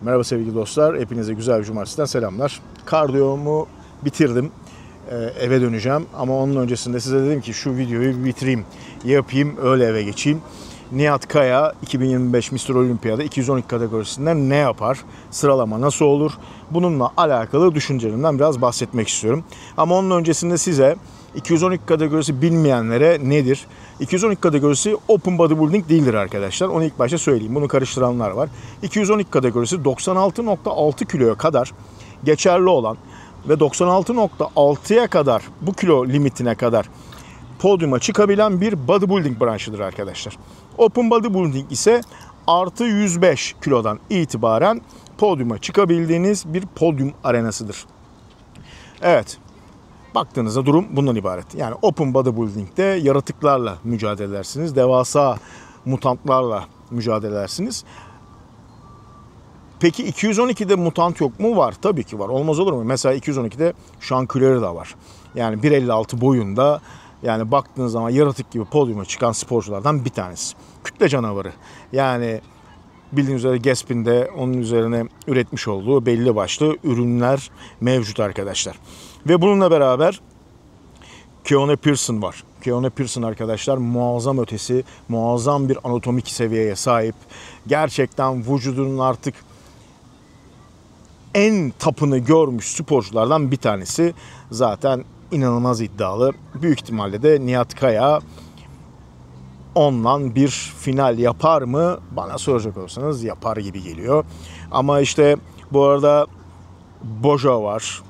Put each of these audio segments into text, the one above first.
Merhaba sevgili dostlar, hepinize güzel bir cumartesiden selamlar. Kardiyomu bitirdim, eve döneceğim ama onun öncesinde size dedim ki şu videoyu bitireyim, yapayım, öyle eve geçeyim. Nihat Kaya 2025 Mr. Olympia'da 212 kategorisinden ne yapar, sıralama nasıl olur, bununla alakalı düşüncelerimden biraz bahsetmek istiyorum. Ama onun öncesinde size 212 kategorisi bilmeyenlere nedir? 212 kategorisi Open Bodybuilding değildir arkadaşlar. Onu ilk başta söyleyeyim. Bunu karıştıranlar var. 212 kategorisi 96.6 kiloya kadar geçerli olan ve 96.6'ya kadar bu kilo limitine kadar podyuma çıkabilen bir bodybuilding branşıdır arkadaşlar. Open Bodybuilding ise artı 105 kilodan itibaren podyuma çıkabildiğiniz bir podyum arenasıdır. Evet. Baktığınızda durum bundan ibaret. Yani Open Bodybuilding'de yaratıklarla mücadele edersiniz. Devasa mutantlarla mücadele edersiniz. Peki 212'de mutant yok mu? Var. Tabii ki var. Olmaz olur mu? Mesela 212'de Sean Clary da var. Yani 1.56 boyunda, yani baktığınız zaman yaratık gibi podyuma çıkan sporculardan bir tanesi. Kütle canavarı. Yani bildiğiniz üzere Gaspin'de onun üzerine üretmiş olduğu belli başlı ürünler mevcut arkadaşlar. Ve bununla beraber Keone Pearson var. Keone Pearson arkadaşlar muazzam ötesi, muazzam bir anatomik seviyeye sahip. Gerçekten vücudunun artık en tapını görmüş sporculardan bir tanesi. Zaten inanılmaz iddialı. Büyük ihtimalle de Nihat Kaya ondan bir final yapar mı? Bana soracak olursanız yapar gibi geliyor. Ama işte bu arada Bojo var.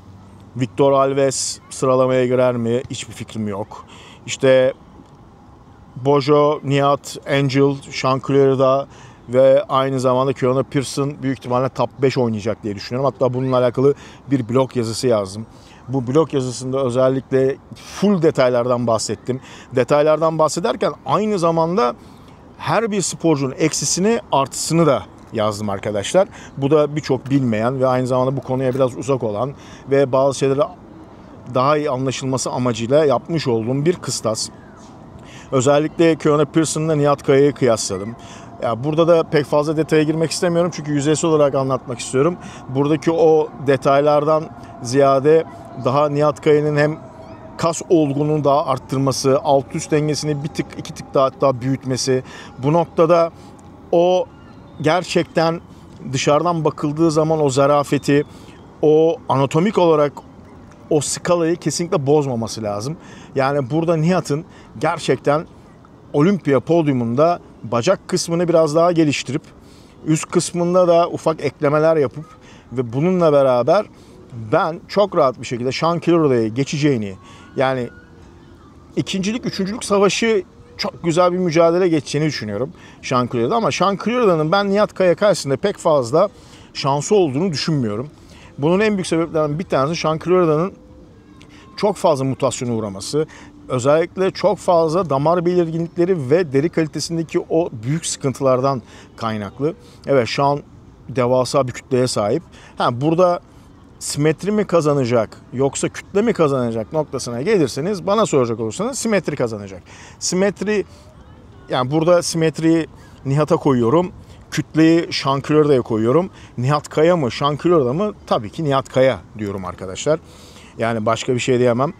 Victor Alves sıralamaya girer mi? Hiçbir fikrim yok. İşte Bojo, Nihat, Angel, Sean Clary'da ve aynı zamanda Keone Pearson büyük ihtimalle top 5 oynayacak diye düşünüyorum. Hatta bununla alakalı bir blog yazısı yazdım. Bu blog yazısında özellikle full detaylardan bahsettim. Detaylardan bahsederken aynı zamanda her bir sporcunun eksisini artısını da yazdım arkadaşlar. Bu da birçok bilmeyen ve aynı zamanda bu konuya biraz uzak olan ve bazı şeyleri daha iyi anlaşılması amacıyla yapmış olduğum bir kıstas. Özellikle Keone Pearson'la Nihat Kaya'yı kıyasladım. Ya burada da pek fazla detaya girmek istemiyorum çünkü yüzeysel olarak anlatmak istiyorum. Buradaki o detaylardan ziyade daha Nihat Kaya'nın hem kas olgunluğunu daha arttırması, alt üst dengesini bir tık iki tık daha büyütmesi. Bu noktada o gerçekten dışarıdan bakıldığı zaman o zarafeti, o anatomik olarak o skalayı kesinlikle bozmaması lazım. Yani burada Nihat'ın gerçekten Olimpiya podyumunda bacak kısmını biraz daha geliştirip üst kısmında da ufak eklemeler yapıp ve bununla beraber ben çok rahat bir şekilde Sean Clary'ye geçeceğini, yani ikincilik, üçüncülük savaşı çok güzel bir mücadele geçeceğini düşünüyorum Sean Clary'de. Ama Sean Clary'nin ben Nihat Kaya karşısında pek fazla şansı olduğunu düşünmüyorum. Bunun en büyük sebeplerinden bir tanesi Sean Clary'nin çok fazla mutasyona uğraması. Özellikle çok fazla damar belirginlikleri ve deri kalitesindeki o büyük sıkıntılardan kaynaklı. Evet, şu an devasa bir kütleye sahip. Burada simetri mi kazanacak yoksa kütle mi kazanacak noktasına gelirseniz bana soracak olursanız simetri kazanacak. Simetri, yani burada simetriyi Nihat'a koyuyorum. Kütleyi Sean Clary'ye koyuyorum. Nihat Kaya mı Sean Clary'de mı? Tabii ki Nihat Kaya diyorum arkadaşlar. Yani başka bir şey diyemem.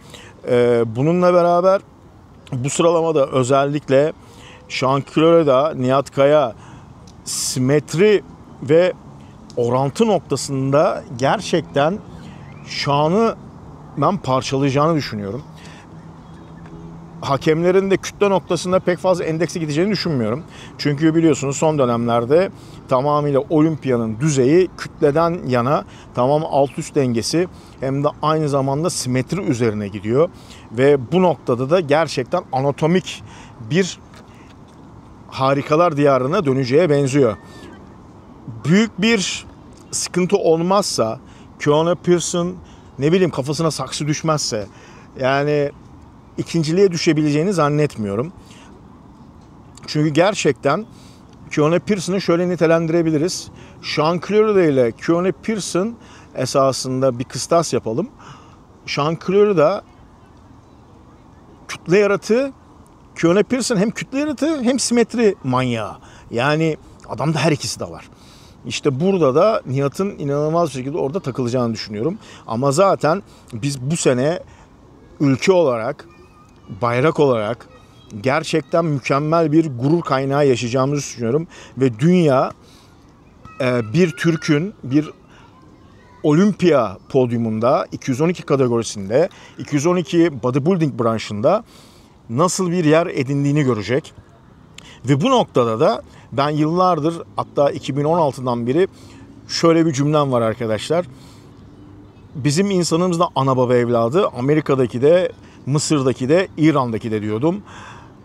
Bununla beraber bu sıralamada özellikle Sean Clary'da Nihat Kaya simetri ve orantı noktasında gerçekten Sean'ı ben parçalayacağını düşünüyorum. Hakemlerin de kütle noktasında pek fazla endekse gideceğini düşünmüyorum. Çünkü biliyorsunuz son dönemlerde tamamıyla Olimpiya'nın düzeyi kütleden yana, tamam alt üst dengesi hem de aynı zamanda simetri üzerine gidiyor. Ve bu noktada da gerçekten anatomik bir harikalar diyarına döneceğe benziyor. Büyük bir sıkıntı olmazsa, Keone Pearson ne bileyim kafasına saksı düşmezse, yani ikinciliğe düşebileceğini zannetmiyorum. Çünkü gerçekten Keone Pearson'ı şöyle nitelendirebiliriz. Sean Clary ile Keone Pearson esasında bir kıstas yapalım. Sean Clary'da kütle yaratığı, Keone Pearson hem kütle yaratığı hem simetri manyağı. Yani adamda her ikisi de var. İşte burada da Nihat'ın inanılmaz bir şekilde orada takılacağını düşünüyorum. Ama zaten biz bu sene ülke olarak, bayrak olarak gerçekten mükemmel bir gurur kaynağı yaşayacağımızı düşünüyorum. Ve dünya bir Türk'ün bir Olimpiya podyumunda 212 kategorisinde 212 bodybuilding branşında nasıl bir yer edindiğini görecek. Ve bu noktada da ben yıllardır, hatta 2016'dan beri şöyle bir cümlem var arkadaşlar. Bizim insanımız da ana baba evladı. Amerika'daki de, Mısır'daki de, İran'daki de diyordum.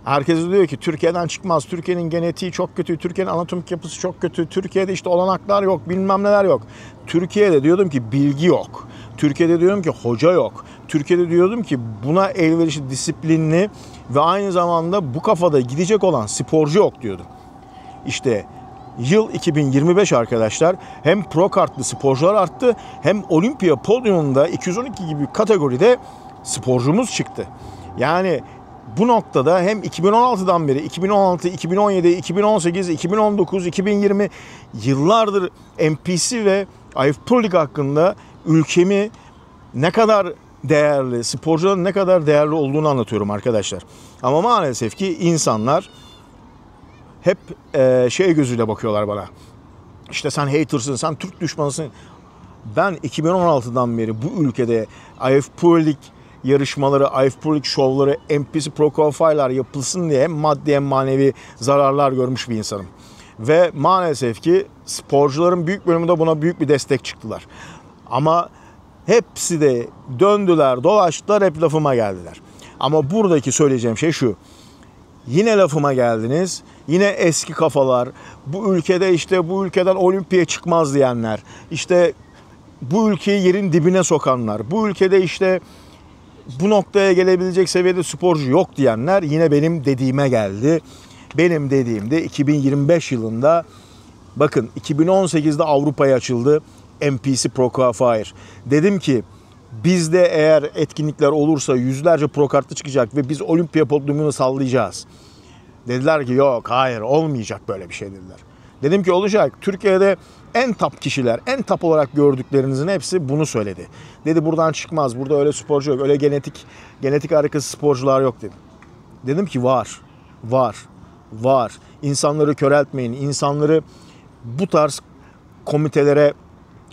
Herkes diyor ki Türkiye'den çıkmaz. Türkiye'nin genetiği çok kötü. Türkiye'nin anatomik yapısı çok kötü. Türkiye'de işte olanaklar yok. Bilmem neler yok. Türkiye'de diyordum ki bilgi yok. Türkiye'de diyorum ki hoca yok. Türkiye'de diyordum ki buna elverişli, disiplinli ve aynı zamanda bu kafada gidecek olan sporcu yok diyordum. İşte yıl 2025 arkadaşlar, hem pro kartlı sporcular arttı hem Olimpiya podyumunda 212 gibi kategoride sporcumuz çıktı. Yani bu noktada hem 2016'dan beri 2016, 2017, 2018, 2019, 2020 yıllardır NPC ve IFPro Lig hakkında ülkemi ne kadar değerli, sporcuların ne kadar değerli olduğunu anlatıyorum arkadaşlar. Ama maalesef ki insanlar hep şey gözüyle bakıyorlar bana. İşte sen hatersın, sen Türk düşmanısın. Ben 2016'dan beri bu ülkede IFPro Lig yarışmaları, IFPro Lig şovları, NPC Pro Qualifier'lar yapılsın diye hem maddi hem manevi zararlar görmüş bir insanım. Ve maalesef ki sporcuların büyük bölümü de buna büyük bir destek çıktılar. Ama hepsi de döndüler, dolaştılar, hep lafıma geldiler. Ama buradaki söyleyeceğim şey şu. Yine lafıma geldiniz. Yine eski kafalar. Bu ülkede işte bu ülkeden olimpiya çıkmaz diyenler. İşte bu ülkeyi yerin dibine sokanlar. Bu ülkede işte bu noktaya gelebilecek seviyede sporcu yok diyenler yine benim dediğime geldi. Benim dediğimde 2025 yılında, bakın 2018'de Avrupa'ya açıldı NPC Pro Qualifier. Dedim ki bizde eğer etkinlikler olursa yüzlerce pro kartlı çıkacak ve biz Olimpiya podyumunu sallayacağız. Dediler ki yok, hayır, olmayacak böyle bir şey dediler. Dedim ki olacak. Türkiye'de en top kişiler, en top olarak gördüklerinizin hepsi bunu söyledi. Dedi buradan çıkmaz, burada öyle sporcu yok, öyle genetik harikası sporcular yok dedim. Dedim ki var. İnsanları köreltmeyin, insanları bu tarz komitelere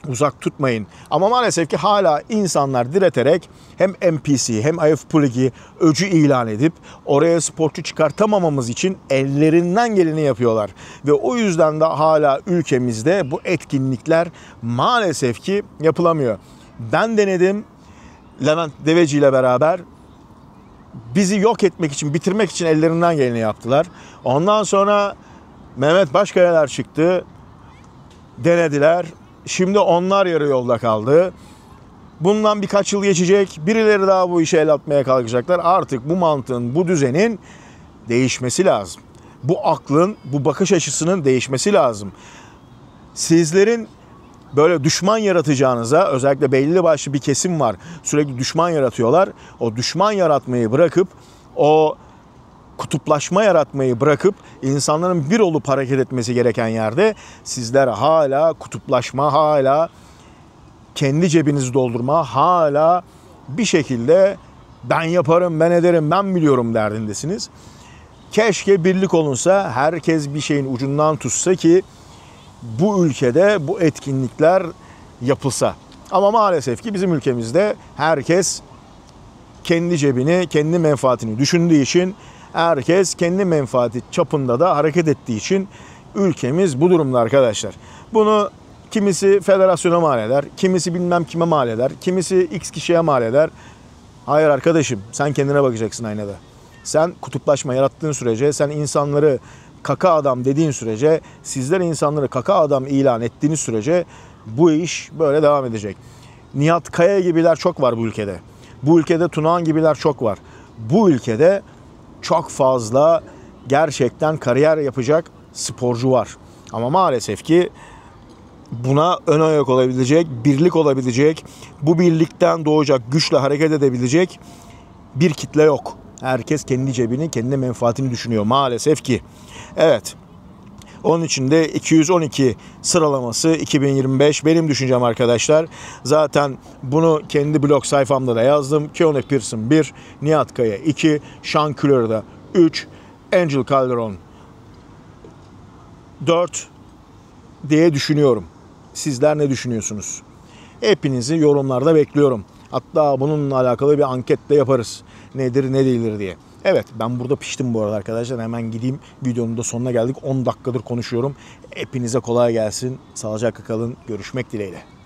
uzak tutmayın. Ama maalesef ki hala insanlar direterek hem NPC hem IFPro Ligi öcü ilan edip oraya sporcu çıkartamamamız için ellerinden geleni yapıyorlar. Ve o yüzden de hala ülkemizde bu etkinlikler maalesef ki yapılamıyor. Ben denedim Levent Deveci ile beraber. Bizi yok etmek için, bitirmek için ellerinden geleni yaptılar. Ondan sonra Mehmet Başkayalar çıktı. Denediler. Şimdi onlar yarı yolda kaldı. Bundan birkaç yıl geçecek. Birileri daha bu işe el atmaya kalkacaklar. Artık bu mantığın, bu düzenin değişmesi lazım. Bu aklın, bu bakış açısının değişmesi lazım. Sizlerin böyle düşman yaratacağınıza, özellikle belli başlı bir kesim var. Sürekli düşman yaratıyorlar. O düşman yaratmayı bırakıp, o kutuplaşma yaratmayı bırakıp insanların bir olup hareket etmesi gereken yerde sizler hala kutuplaşma, hala kendi cebinizi doldurma, hala bir şekilde ben yaparım, ben ederim, ben biliyorum derdindesiniz. Keşke birlik olunsa, herkes bir şeyin ucundan tutsa ki bu ülkede bu etkinlikler yapılsa. Ama maalesef ki bizim ülkemizde herkes kendi cebini, kendi menfaatini düşündüğü için, herkes kendi menfaati çapında da hareket ettiği için ülkemiz bu durumda arkadaşlar. Bunu kimisi federasyona mal eder, kimisi bilmem kime mal eder, kimisi X kişiye mal eder. Hayır arkadaşım, sen kendine bakacaksın aynada. Sen kutuplaşma yarattığın sürece, sen insanları kaka adam dediğin sürece, sizler insanları kaka adam ilan ettiğiniz sürece bu iş böyle devam edecek. Nihat Kaya gibiler çok var bu ülkede. Bu ülkede Tunağan gibiler çok var. Bu ülkede çok fazla gerçekten kariyer yapacak sporcu var. Ama maalesef ki buna ön ayak olabilecek, birlik olabilecek, bu birlikten doğacak güçle hareket edebilecek bir kitle yok. Herkes kendi cebini, kendi menfaatini düşünüyor maalesef ki. Evet, Onun için de 212 sıralaması 2025 benim düşüncem arkadaşlar. Zaten bunu kendi blog sayfamda da yazdım. Keanu Pearson 1, Nihat Kaya 2, Sean Culler'da 3, Angel Calderon 4 diye düşünüyorum. Sizler ne düşünüyorsunuz? Hepinizi yorumlarda bekliyorum. Hatta bununla alakalı bir anket de yaparız. Nedir ne değildir diye. Evet, ben burada piştim bu arada arkadaşlar. Hemen gideyim. Videonun da sonuna geldik. 10 dakikadır konuşuyorum. Hepinize kolay gelsin. Sağlıcakla kalın. Görüşmek dileğiyle.